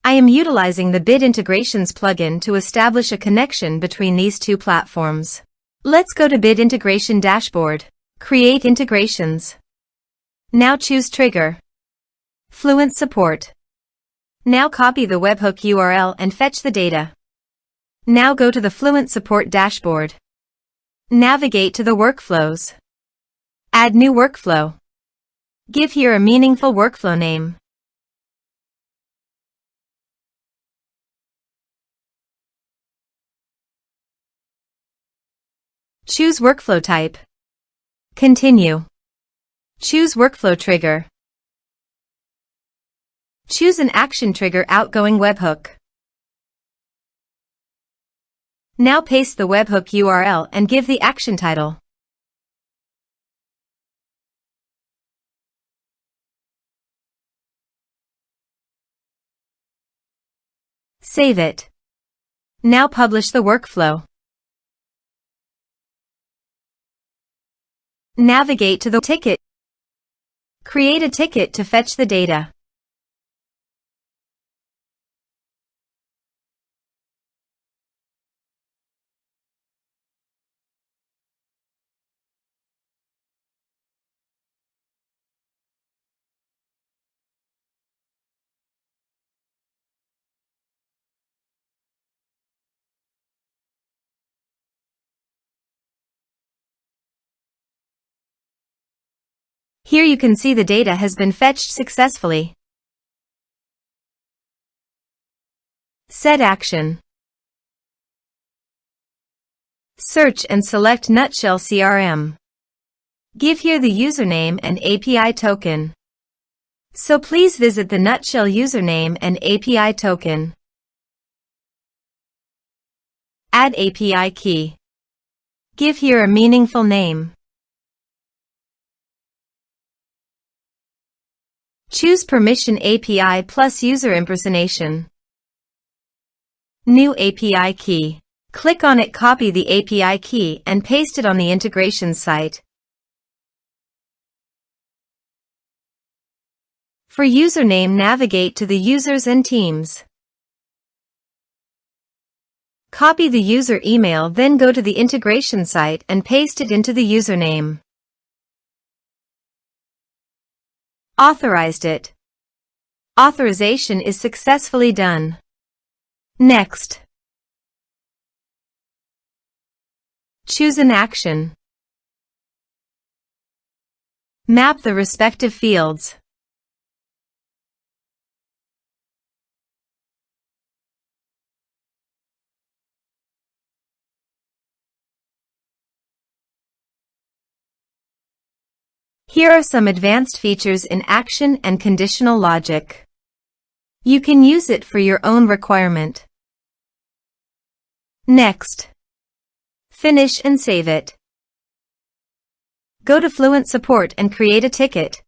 I am utilizing the Bit Integrations plugin to establish a connection between these two platforms. Let's go to Bit Integration Dashboard. Create integrations. Now choose Trigger. Fluent Support. Now copy the webhook URL and fetch the data. Now go to the Fluent Support dashboard. Navigate to the workflows. Add new workflow. Give here a meaningful workflow name. Choose workflow type. Continue. Choose workflow trigger. Choose an action trigger outgoing webhook. Now paste the webhook URL and give the action title. Save it. Now publish the workflow. Navigate to the ticket. Create a ticket to fetch the data. Here you can see the data has been fetched successfully. Set action. Search and select Nutshell CRM. Give here the username and API token. So please visit the Nutshell username and API token. Add API key. Give here a meaningful name. Choose Permission API plus User Impersonation. New API key. Click on it, copy the API key and paste it on the integrations site. For username, navigate to the users and teams. Copy the user email, then go to the integration site and paste it into the username. Authorized it. Authorization is successfully done. Next. Choose an action. Map the respective fields. Here are some advanced features in action and conditional logic. You can use it for your own requirement. Next. Finish and save it. Go to Fluent Support and create a ticket.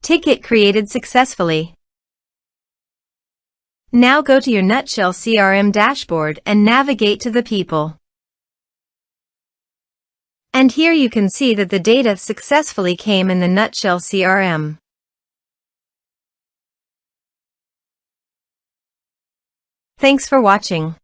Ticket created successfully. Now go to your Nutshell CRM dashboard and navigate to the people. And here you can see that the data successfully came in the Nutshell CRM. Thanks for watching.